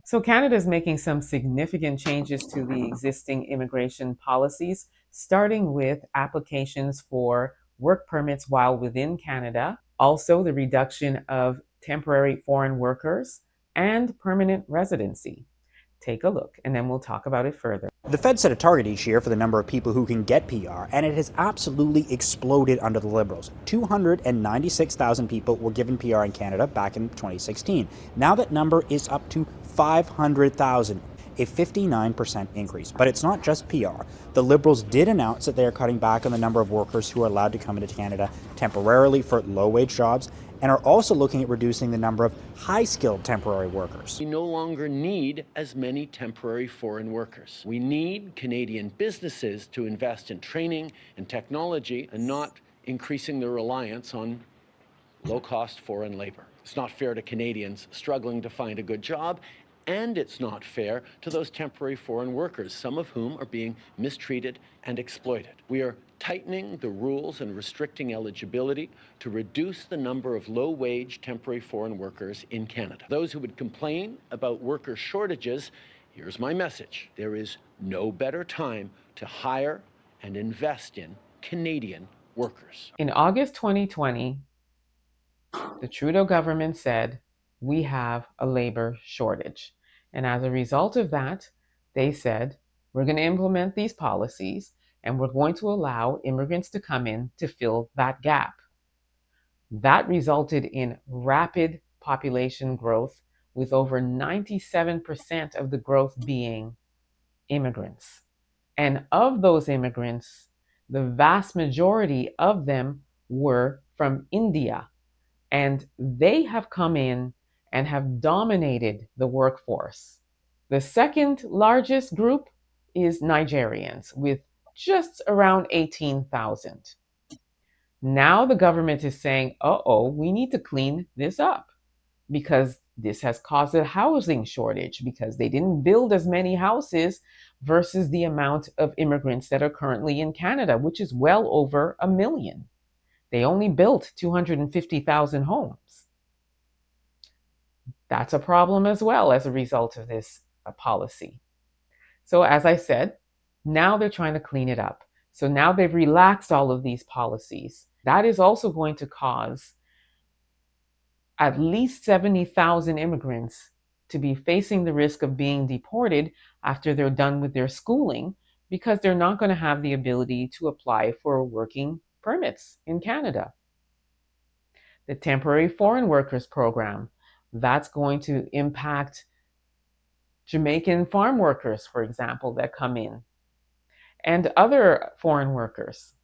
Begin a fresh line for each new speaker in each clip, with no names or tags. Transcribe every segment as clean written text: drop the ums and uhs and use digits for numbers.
So Canada is making some significant changes to the existing immigration policies, starting with applications for work permits while within Canada, also the reduction of temporary foreign workers, and permanent residency. Take a look, and then we'll talk about it further.
The Fed set a target each year for the number of people who can get PR, and it has absolutely exploded under the Liberals. 296,000 people were given PR in Canada back in 2016. Now that number is up to 500,000, a 59% increase. But it's not just PR. The Liberals did announce that they are cutting back on the number of workers who are allowed to come into Canada temporarily for low-wage jobs, and are also looking at reducing the number of high-skilled temporary workers.
We no longer need as many temporary foreign workers. We need Canadian businesses to invest in training and technology and not increasing their reliance on low-cost foreign labor. It's not fair to Canadians struggling to find a good job, and it's not fair to those temporary foreign workers, some of whom are being mistreated and exploited. We are tightening the rules and restricting eligibility to reduce the number of low-wage temporary foreign workers in Canada. Those who would complain about worker shortages, here's my message. There is no better time to hire and invest in Canadian workers.
In August 2020, the Trudeau government said, we have a labor shortage. And as a result of that, they said, we're going to implement these policies and we're going to allow immigrants to come in to fill that gap. That resulted in rapid population growth, with over 97% of the growth being immigrants. And of those immigrants, the vast majority of them were from India. And they have come in and have dominated the workforce. The second largest group is Nigerians, with just around 18,000. Now the government is saying, we need to clean this up because this has caused a housing shortage because they didn't build as many houses versus the amount of immigrants that are currently in Canada, which is well over 1 million. They only built 250,000 homes. That's a problem as well as a result of this policy. So as I said, now they're trying to clean it up. So now they've relaxed all of these policies. That is also going to cause at least 70,000 immigrants to be facing the risk of being deported after they're done with their schooling, because they're not going to have the ability to apply for working permits in Canada. The temporary foreign workers program, that's going to impact Jamaican farm workers, for example, that come in, and other foreign workers.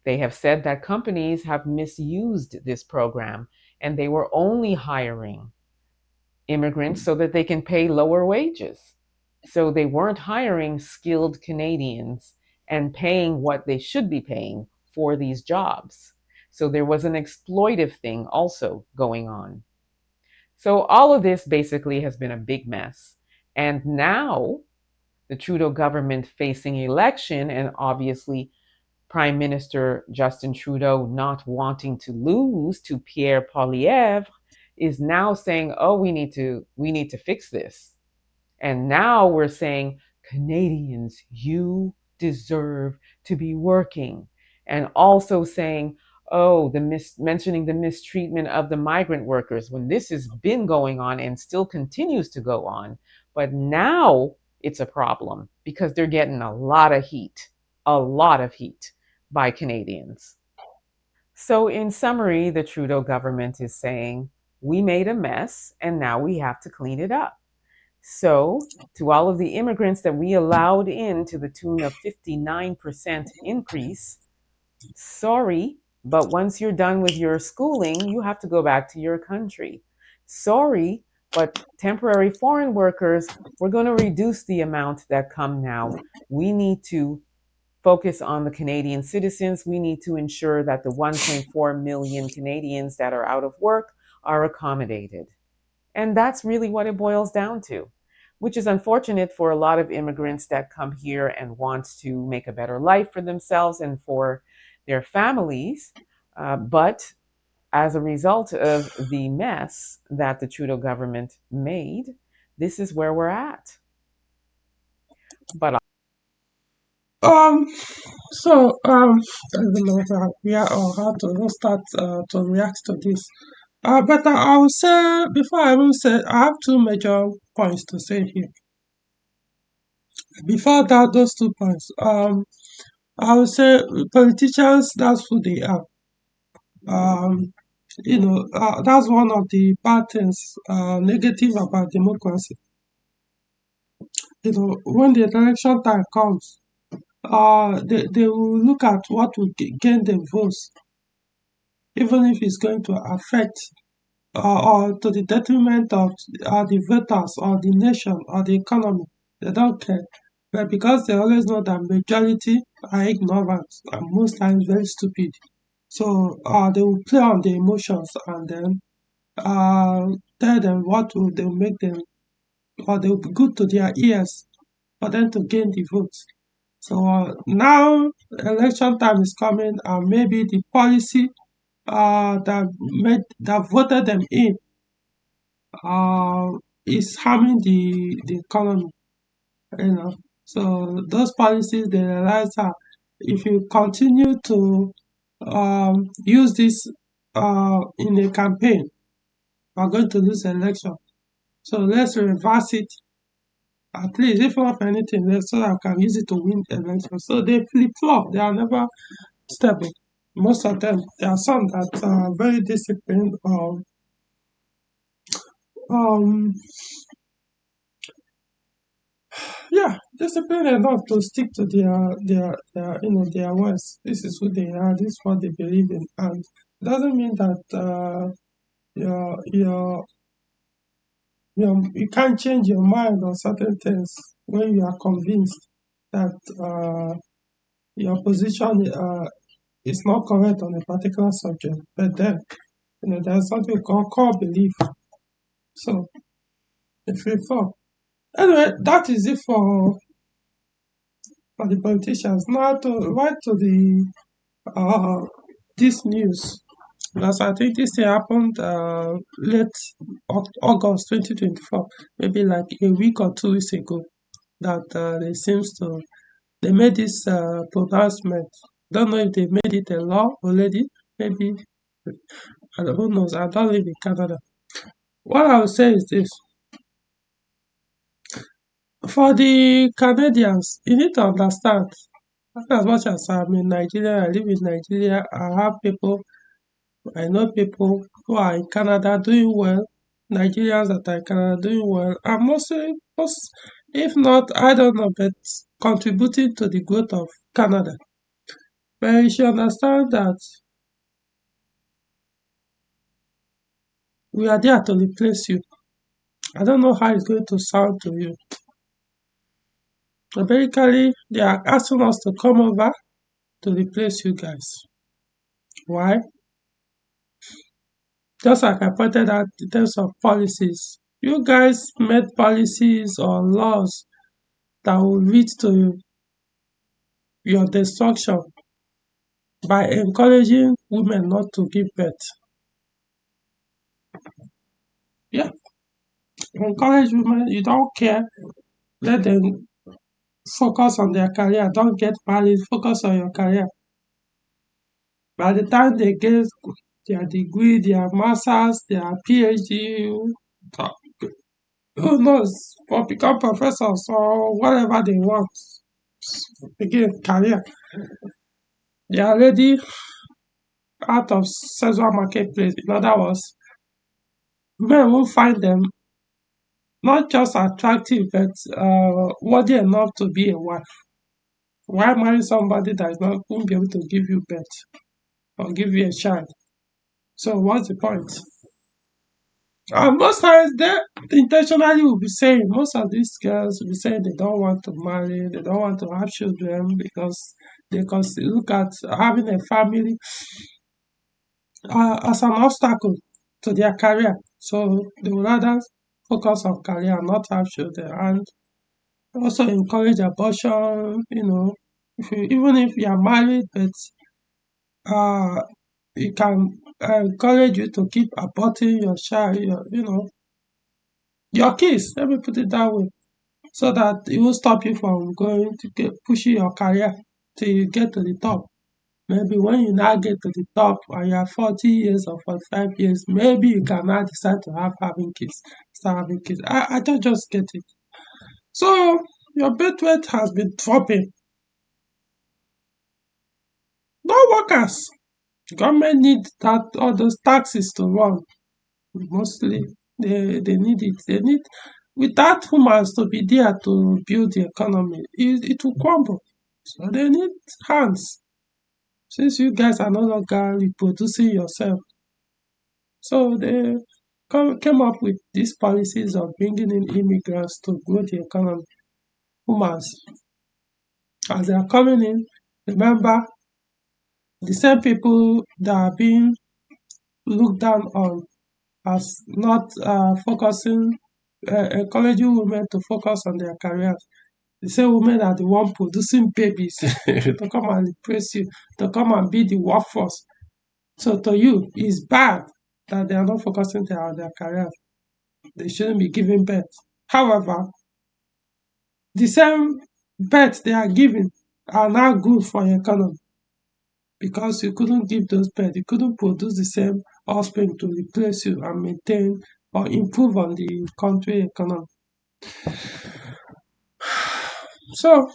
They have said that companies have misused this program and they were only hiring immigrants so that they can pay lower wages. So they weren't hiring skilled Canadians and paying what they should be paying for these jobs. So there was an exploitive thing also going on. So all of this basically has been a big mess. And now the Trudeau government facing election, and obviously Prime Minister Justin Trudeau not wanting to lose to Pierre Poilievre, is now saying, we need to fix this. And now we're saying, Canadians, you deserve to be working. And also saying, mentioning the mistreatment of the migrant workers, when this has been going on and still continues to go on. But now it's a problem because they're getting a lot of heat by Canadians. So in summary, the Trudeau government is saying, we made a mess and now we have to clean it up. So to all of the immigrants that we allowed in to the tune of 59% increase, sorry, but once you're done with your schooling, you have to go back to your country. Sorry, but temporary foreign workers, we're going to reduce the amount that come now. We need to focus on the Canadian citizens. We need to ensure that the 1.4 million Canadians that are out of work are accommodated. And that's really what it boils down to, which is unfortunate for a lot of immigrants that come here and want to make a better life for themselves and for their families. But as a result of the mess that the Trudeau government made, this is where we're at. But
Um. So, I don't know how to start to react to this. But I will say before I will say I have two major points to say here. Before that, those 2 points. I would say politicians. That's who they are. Um. That's one of the bad things, negative about democracy. When the election time comes, they will look at what will gain the votes, even if it's going to affect or to the detriment of the voters or the nation or the economy. They don't care. But because they always know that majority are ignorant and most times very stupid, so they will play on the emotions and then tell them what will they make them, or they will be good to their ears for them to gain the votes. So now election time is coming, and maybe the policy that voted them in uh, is harming the economy. You know, so those policies they realize that if you continue to use this in a campaign, we're going to lose the election. So let's reverse it. At least, if not for anything, so that I can use it to win the election. So they flip flop. They are never stable. Most of them, there are some that are very disciplined. Um, yeah, disciplined enough to stick to their words. This is who they are. This is what they believe in, and doesn't mean that you're, you're, you can't change your mind on certain things when you are convinced that your position is not correct on a particular subject. But then, there's something called core belief. So, if you fall. Anyway, that is it for the politicians. Now to right to the uh this news, because I think this thing happened late August 2024, maybe like a week or 2 weeks ago. That they made this pronouncement. Don't know if they made it a law already. Maybe I don't, who knows. I don't live in Canada. What I would say is this: for the Canadians, you need to understand. As much as I'm in Nigeria, I live in Nigeria. I know people who are in Canada doing well. Nigerians that are in Canada doing well. And most, if not, I don't know, but contributing to the growth of Canada. But you should understand that we are there to replace you. I don't know how it's going to sound to you. But basically, they are asking us to come over to replace you guys. Why? Just like I pointed out in terms of policies, you guys made policies or laws that will lead to your destruction by encouraging women not to give birth. Yeah, encourage women, you don't care, let them focus on their career, don't get married, focus on your career. By the time they get their degree, their masters, their PhD, who knows, or become professors or whatever they want. Again, career. They are already out of sexual marketplace. In other words, men will find them not just attractive but worthy enough to be a wife. Why marry somebody that is not won't be able to give you birth or give you a child? So what's the point? Most times they intentionally will be saying, most of these girls will be saying they don't want to marry, they don't want to have children because they look at having a family as an obstacle to their career. So they would rather focus on career and not have children, and also encourage abortion. Even if you are married, but uh, it can encourage you to keep aborting your child, your kids. Let me put it that way, so that it will stop you from going to pushing your career till you get to the top. Maybe when you now get to the top and you're 40 years or 45 years, maybe you can now decide to having kids, start having kids. I don't just get it. So your birth rate has been dropping. No workers. Government need that all those taxes to run. Mostly they need it. They need without humans to be there to build the economy, it will crumble. So they need hands. Since you guys are no longer reproducing yourself, so they came up with these policies of bringing in immigrants to grow the economy. Humans, as they are coming in, remember the same people that are being looked down on as not focusing, encouraging women to focus on their careers. The same women are the one producing babies to come and replace you, to come and be the workforce. So to you, it's bad that they are not focusing on their careers. They shouldn't be giving birth. However, the same birth they are giving are now good for your economy because you couldn't give those birth, you couldn't produce the same offspring to replace you and maintain or improve on the country economy. So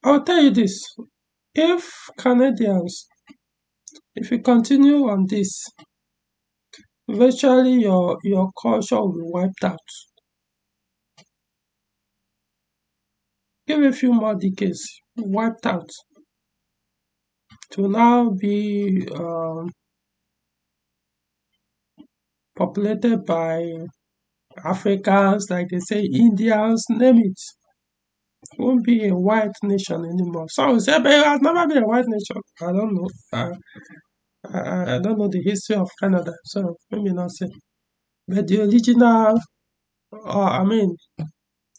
I'll tell you this: if Canadians, if you continue on this, eventually your culture will be wiped out. Give a few more decades, wiped out. To now be populated by Africans, like they say, Indians, name it. It won't be a white nation anymore. Some will say, but it has never been a white nation. I don't know. I don't know the history of Canada, so maybe not say. But the original, I mean,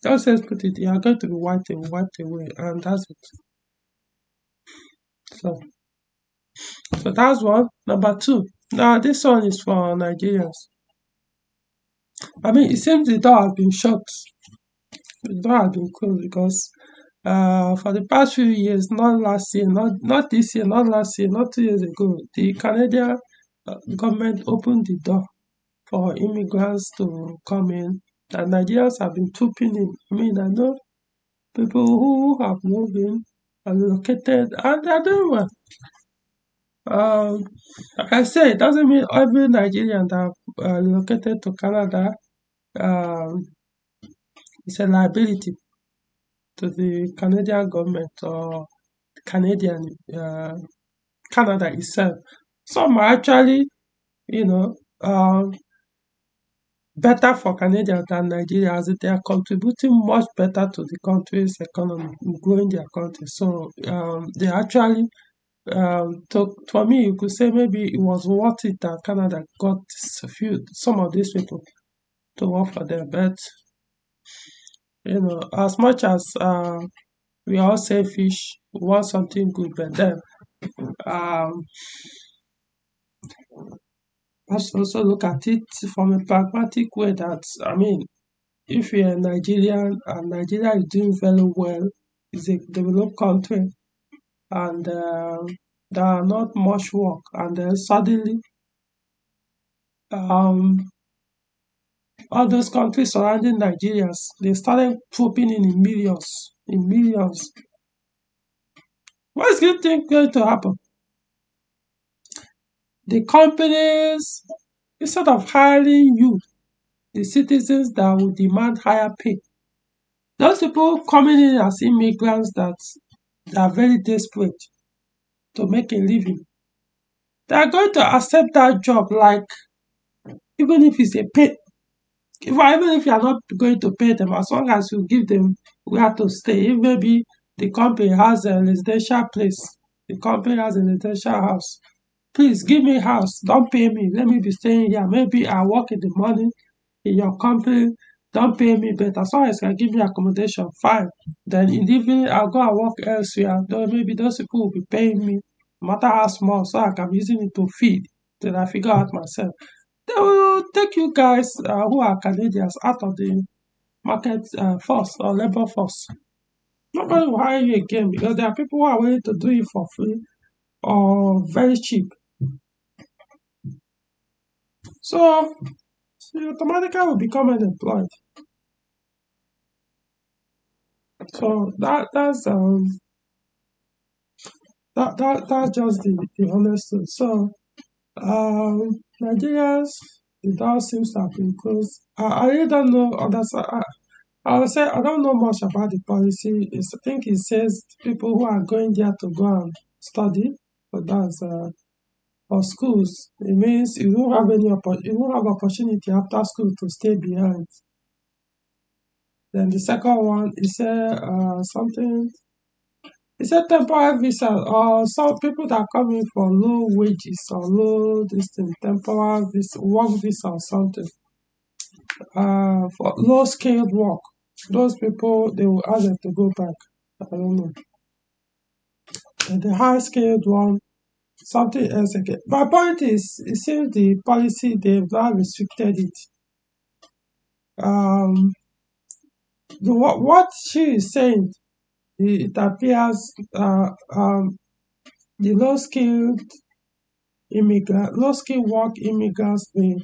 just let's put it, you are going to be wiped away, and that's it. So that's one. Number two. Now this one is for Nigerians. I mean, it seems the door has been shut. The door has been closed because for the past few years, not last year, not this year, not last year, not 2 years ago, the Canadian government opened the door for immigrants to come in, and Nigerians have been trooping in. I mean, I know people who have moved in and relocated, and they're doing well. Like I say, it doesn't mean every Nigerian that relocated to Canada is a liability to the Canadian government or Canadian Canada itself. Some are actually, you know, better for Canadians than Nigeria, as they are contributing much better to the country's economy, growing their country. So they actually, for me, you could say maybe it was worth it that Canada got some of these people to work for them. But as much as we are all selfish, we want something good, but then um, let's also look at it from a pragmatic way that, I mean, if you're a Nigerian and Nigeria is doing very well, it's a developed country, and there are not much work, and then suddenly um, all those countries surrounding Nigerians, they started trooping in millions, in millions. What is you think going to happen? The companies, instead of hiring you, the citizens that will demand higher pay, those people coming in as immigrants that are very desperate to make a living, they are going to accept that job, like even if it's a pay, even if you are not going to pay them, as long as you give them where to stay. If maybe the company has a residential place, the company has a residential house, please give me house, don't pay me, let me be staying here. Maybe I work in the morning in your company, don't pay me, but as long as you can give me accommodation, fine. Then in the evening, I'll go and work elsewhere. Though maybe those people will be paying me, no matter how small, so I can be using it to feed till I figure out myself. They will take you guys who are Canadians out of the market force or labor force. Nobody will hire you again because there are people who are willing to do it for free or very cheap. So you automatically will become unemployed. So that's just the honest truth. So Nigerians, the door seems to have been closed. I really don't know others. I would say I don't know much about the policy. I think it says people who are going there to go and study, but that's for schools. It means you don't have you don't have opportunity after school to stay behind. Then the second one is something. It's a temporary visa or some people that come in for low wages or low this thing, temporary visa, work visa or something. For low skilled work. Those people they will ask them to go back. I don't know. And the high skilled one, something else again. My point is it seems the policy they've now restricted it. Um what she is saying, it appears the low skilled work immigrants may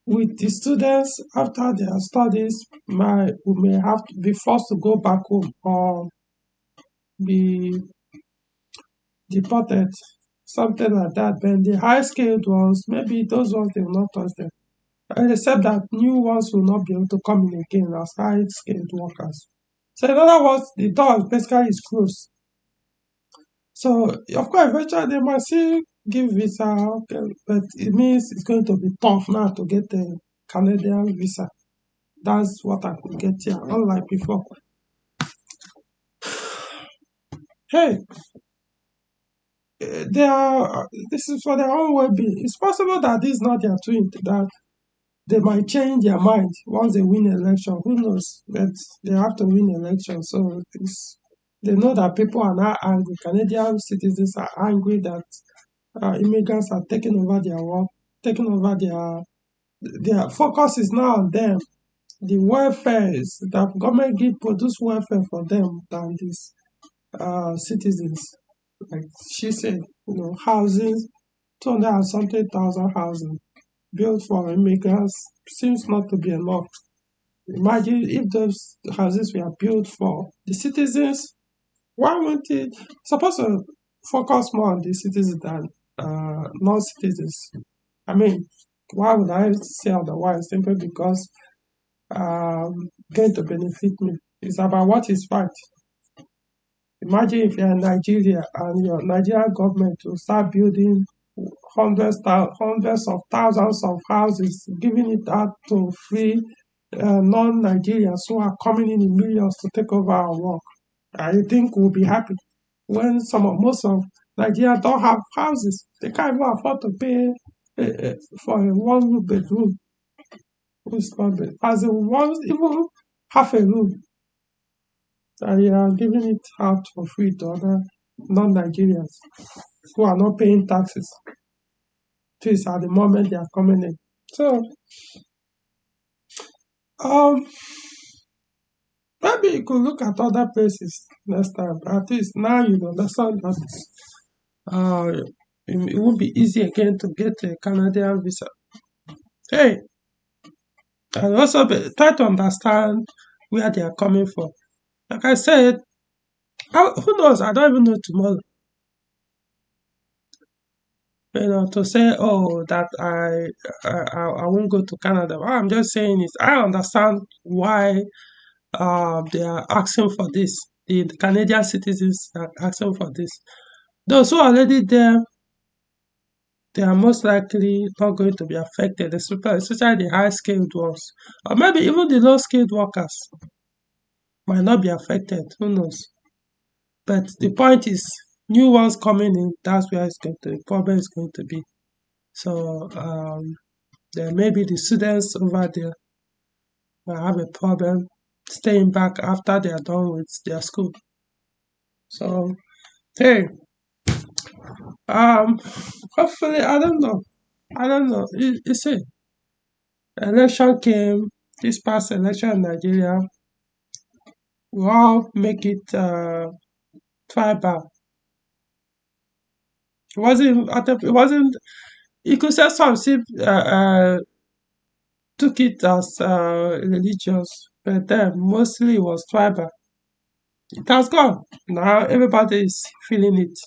with the students after their studies may have to be forced to go back home or be deported, something like that. But the high skilled ones, maybe those ones they will not touch them. And except that new ones will not be able to come in again as high skilled workers. So in other words, the door basically is closed. So of course eventually they might still give visa, okay, but it means it's going to be tough now to get a Canadian visa. That's what I could get here, unlike before. Hey, they are. This is for their own well-being. It's possible that this is not their twin. That they might change their mind once they win election. Who knows? But they have to win election, so they know that people are now angry. Canadian citizens are angry that immigrants are taking over their work, taking over their focus is now on them. The welfare is that government give produce welfare for them than these citizens. Like she said, housing, 200 and something thousand housing built for immigrants seems not to be enough. Imagine if those houses were built for the citizens, why wouldn't it supposed to focus more on the citizens than non-citizens? I mean, why would I say otherwise? Simply because going to benefit me. It's about what is right. Imagine if you're in Nigeria and your Nigerian government will start building hundreds of thousands of houses, giving it out to free non-Nigerians who are coming in millions to take over our work. I think we'll be happy when most of Nigeria don't have houses. They can't even afford to pay for a one bedroom. As in one, even half a room, and you are giving it out for free to other non-Nigerians who are not paying taxes. This at the moment they are coming in. So um maybe you could look at other places next time. At least now you understand that it won't be easy again to get a Canadian visa. Hey, and also try to understand where they are coming from. Like I said, who knows? I don't even know tomorrow. To say, oh, that I won't go to Canada. What I'm just saying is, I understand why they are asking for this. The Canadian citizens are asking for this. Those who are already there, they are most likely not going to be affected, especially the high skilled ones. Or maybe even the low skilled workers might not be affected. Who knows? But the point is, new ones coming in, that's where the problem is going to be. So, then maybe the students over there might have a problem staying back after they are done with their school. So, hey, um, hopefully, I don't know. I don't know. You see, election came, this past election in Nigeria, we all make it tribal. It wasn't, you could say some still took it as religious, but then mostly it was tribal. It has gone. Now everybody is feeling it.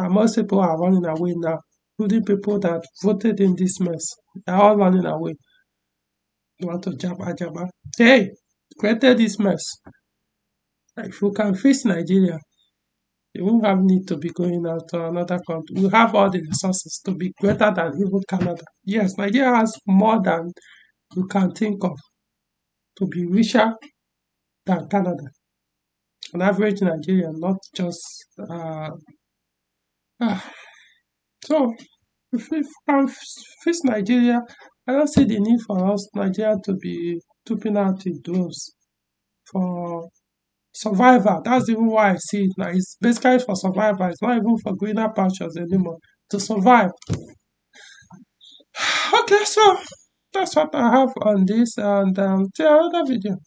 Most people are running away now, including people that voted in this mess. They're all running away. You want to jabba jabba. Hey, created this mess. If you can fix Nigeria, you won't have need to be going out to another country. We have all the resources to be greater than even Canada. Yes, Nigeria has more than you can think of to be richer than Canada. An average Nigerian, not just ah. So if we can fix Nigeria, I don't see the need for us Nigeria to be tooping out the droves for survival. That's even why I see it now. It's basically for survival. It's not even for greener pastures anymore. To survive. Okay, so that's what I have on this, and see another video.